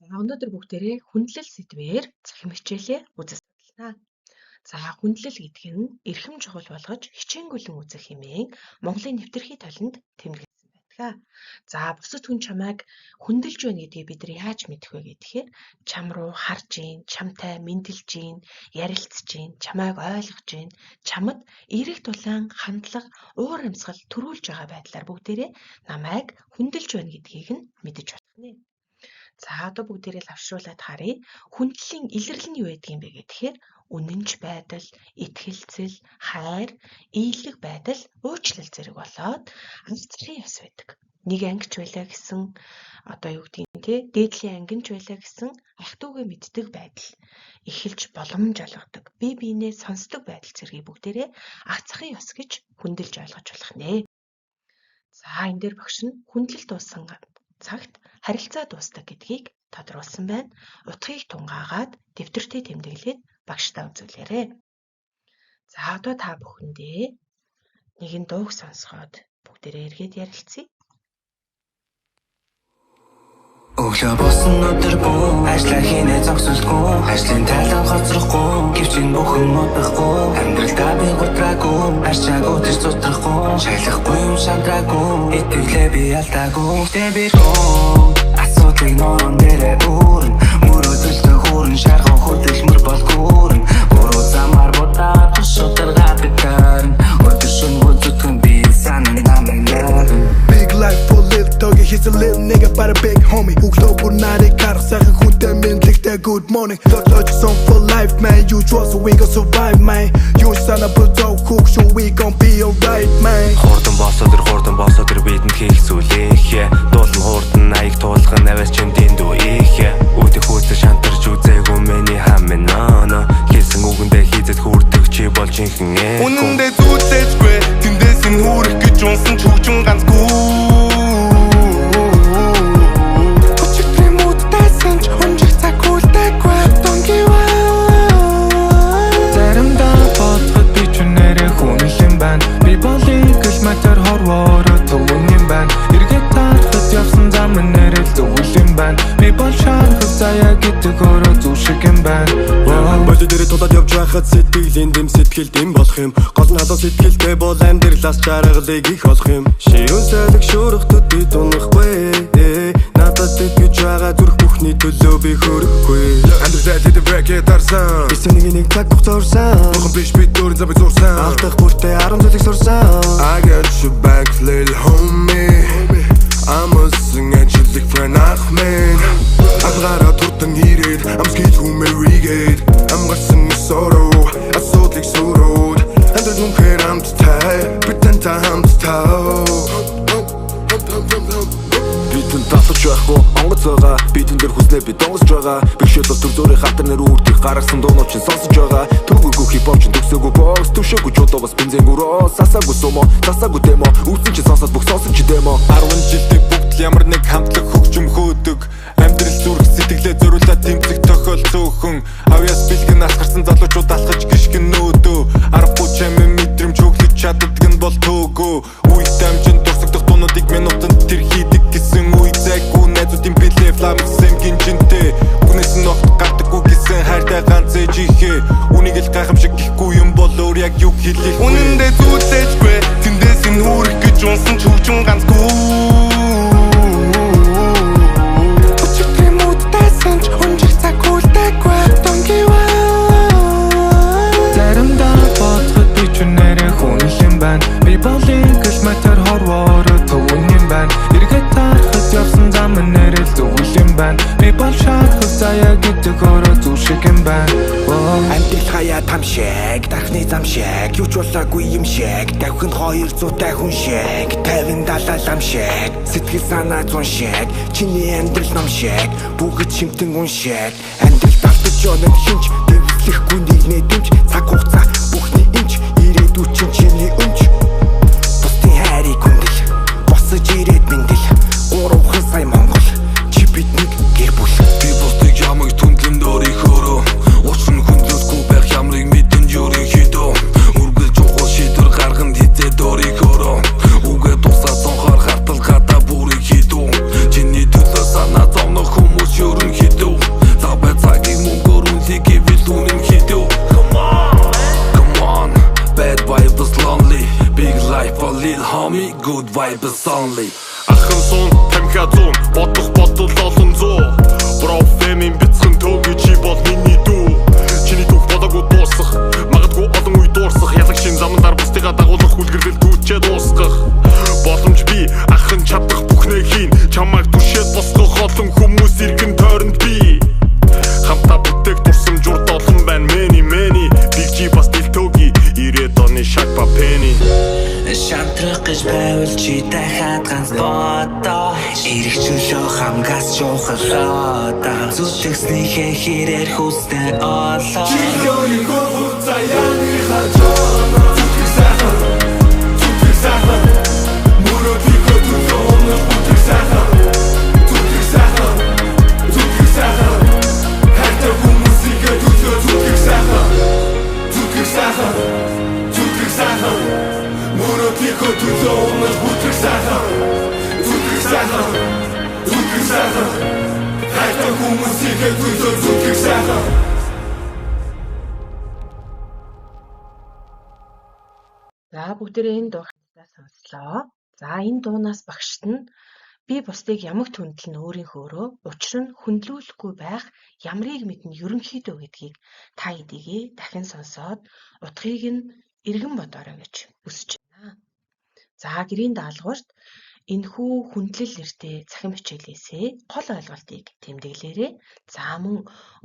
Өнөөдөр бүгдээрээ хүндлэл сэдвээр цахим хичээлээ үзэж судалнаа. Хүндлэл гэдэг нь эрхэм чухал болгож хичээнгүйлэн үзэх хэмээн Монголын нэвтрэх толинд тэмдэглэсэн байдаг. Бусад хүн чамайг хүндэлж байна гэдгийг бид нар яаж мэдэх вэ гэхээр чам руу харж гин, чамтай мэндэлж гин, ярилцж гин, чамайг ойлгож гин, чамд эерэг тулаан хандлага, уур амьсгал төрүүлж байгаа байдлаар бүгдээрээ намайг хүндэлж байна гэдгийг нь мэдэж болох нэ. Одоо бүгдээрээ лавшруулад харъя. Хүндлийн илэрлэл нь юу байдаг юм бэ гэхээр үнэнч байдал, итгэлцэл, хайр, ийлэг байдал, уучлал зэрэг болоод анхцрын ёс байдаг. Нэг ангич байлаа гэсэн дээдлийн ангинч байлаа гэсэн ах дүүгээ мэддэг байдал, эхэлж боломж олгодог, бие биенээ сонсдог байдал зэргийг бүгдээрээ ах цахын ёс гэж хүндэлж ойлгож болох нэ. Энэ дээр багш нь хүндлэл дууссан цагт харилцаа дуустдаг гэдгийг тодруулсан байна. Утгыг тунгаагаад дэвтэртээ тэмдэглээд багштай үзүүлээрэй. Одоо та бүхэндээ нэгэн дууг сонсгоод бүгдээрээ эргээд ярилцъя. Өглөө босон өдөр бүү ажлаа хийнэ зогсолгүй ажлын тайлан хоцрохгүй гэвч энэ бүхэн модохгүй амьдралдаа би готраагүй арчаагүй тэр зутрахгүй шайлахгүй юм шантраагүй итгэлээ би алдаагүй тэбэрхүү асуудлыг норон дээрээ үүрэн мөрөөдөлтөө хүүрэн шарган хөдөлмөр болгоорн буруу замаар бодаад шударгаа битэрн өдөршин үзэгхэн би санан намайг нэрэн Big life for little doggy, he's a little nigga but a big homie. Өглөө бүр нарыг харах сайхан хүнтэй мэдлэгтэй good morning. Touch song for life man, you trust we gon' survive man. You son of a dog cook, so we gon' be alright man. Хурдан босоо тэр бидэнд хийлсүүлээхэ. Дуулан хурдан аяг туулган аваас чин дэндүү ийхэ. Үдих хүүтэй шантарч үзээгүй мэний хамын ноо. Хийсэн үгэндээ хийзэд хүрдэг чи болж инхэн ээ. Үнэндээ зүтэжгүй, тэндээс нь хүрэх гэж унсан ч хөгжин ганцгүй. Бодит дээрээ тулаад явж байхад сэтгэлийн дэм сэтгэл дэм болох юм. Гол нь халуун сэтгэлтэй бол амьдралаас чаргалыг их олох юм. Шиүүн сайлаг шуурхтууд би дунахгүй. Надад итгэж байгаа зүрх бүхний төлөө би хөрөхгүй. Амьдрал зайлд брэкет дарсан. Эсэнийг нэг цаг хугацаарсан. Бурхан биш би дөрөн замыг зурсан. Алдах бүртээ 10 зүйлийг сурсан. I got your back little homie. I'm a singer chilling friend Ahmed. Агаараа туртан ирээд амсгий хүмэригээд амгарсан sorrow асуудлыг сүрүүд хандаж үнхээр амттай битэнтэй хамттай Битэн татаж байхгүй онгоц байгаа битэн дээр хүснээ би донгосж байгаа бигшэл бол төр зөөрийн хатар нэр үрдих гаргасан дуунууд чинь сонсож байгаа төгөөгүй хипхоп чинь төгсөөгүй бокс төвшөөгүй чудоо бас бензингүү роо сасаагүй сумо тасаагүй демо үүсэн чи сонсоод бүх сонсон чи демо 10 жилдээ бүгд ямар нэг хамтлаг хөгжим хөөдөг амьдрал зүрх сэтгэлээ зориулаад тэмцэх тохиол цөөхөн авьяас бэлгэн асгарсан залуучууд алхаж гიშгэн нөөдөө аргагүй чамын мэдрэмж хөглөж чаддаг нь бол төөгөө үе дамжин дурсагдах дуунуудыг минутанд тэр хийдэг гэсэн үе зайгүй найзуудын бэлээ фламик сэм гинжинтэй үгнээс нь огт гардаггүй гэсэн хайртай ганц ээж ихээ үнийг л гайхамшиг гихгүй юм бол өөр яг юу хэлэх вэ үнэндээ зүтэжгүй тэндээс нь хүрэх гэж унсан ч хөгжин ганцгүй Би болыг л матер хорвоороо төвөн юм байна. Эргээд тарахад явсан зам нэрэл зөвл юм байна. Би бол шахах заяа гэдэг өөрөө зүг шиг юм байна. Амтил хаяа там шиг, дархны зам шиг, юу ч болоогүй юм шиг, давхин 200 хүн шиг, 50 далаа лам шиг, сэтгэл санаа зун шиг, чиний амьдрал ном шиг, бүгд шимтэн үн шиг, амьдрал талтаж өнөд хинч, дэвслэхгүй нэгнээ дэмж, цаг хугацаа бүхний инч, ирээдүй чинь чиний өнч. Бусдын хайрыг хүндэл, босож ирээд мэндэл, 3 сая Монгол, чи биднийг гэр бүл. Би бусдыг ямаг түндлэнд өөрийнхөөрөө Учир нь хүндлэхгүй байх ямрыг мэдэн ерөнхийдөө Үргэлж ухуу шийдвэр гарганд хизээд өөрийнхөөрөө Үгээ тусаа сонхоор хартал гадаа бүрийг хийдүү Чиний төлөө санаа зовнох хүмүүс ерөнхийдөө vibes only. Ахын суун тамхи зүүн бодох бодол олон зүү. Профемийн бяцхан төгөө чи бол миний дүү. Чиний түүх бодоогүй дуусах, магадгүй олон үе дуурсах. Ялаг шин замандар бусдыгаа дагуулах үлгэрлэл түүчээ дуусгах. Боломж би ахын чадах бүхнээ хийн. Чамайг түшээд босгох олон хүмүүс иргэн тойронд би. Хамтаа бүтээх дурсамж урд олон байна. Many Big G бас дэлтөөги 90-ад оны шагба penny. Шантрах гэж байвал чи дахиад ганц бодоо. Ирэх чөлөө хамгаас шуухалаа. Зүтгэснийхээ хэрээр хүснэ олоо. Чилөөний гол заяаны хажаана. Зүтгэх сайхан мөрөдийг өдөрөөнө зүтгэх сайхан. Хайртай хүмүүсийг төлөө зүтгэх сайхан. Мөрөдийг өдөрөөнө зүтгэх сайхан. Хайртай хүмүүсийг төлөө зүтгэх сайхан. За бүгдээрээ энэ дуу хамтдаа сонслоо. За энэ дуунаас багшд нь би бусдыг ямагт хүндлэн өөрийнхөөрөө учир нь хүндлүүлэхгүй байх ямрыг мэднэ ерөнхийдөө гэдгийг та хэдийгээ дахин сонсоод утгыг нь эргэн бодоорой гэж хүсэж байна. За гэрийн даалгаварт энэхүү хүндлэл нэртэй цахим хичээлээсээ гол ойлголтыг тэмдэглээрэй. За мөн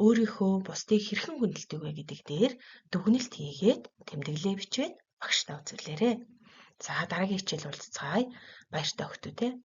өөрийнхөө бусдыг хэрхэн хүндэлдэг вэ гэдэг дээр дүгнэлт хийгээд тэмдэглээ бичээд багштай үзүүлээрэй. За дараагийн хичээл уулзцаая. Баяртай өгтөө те.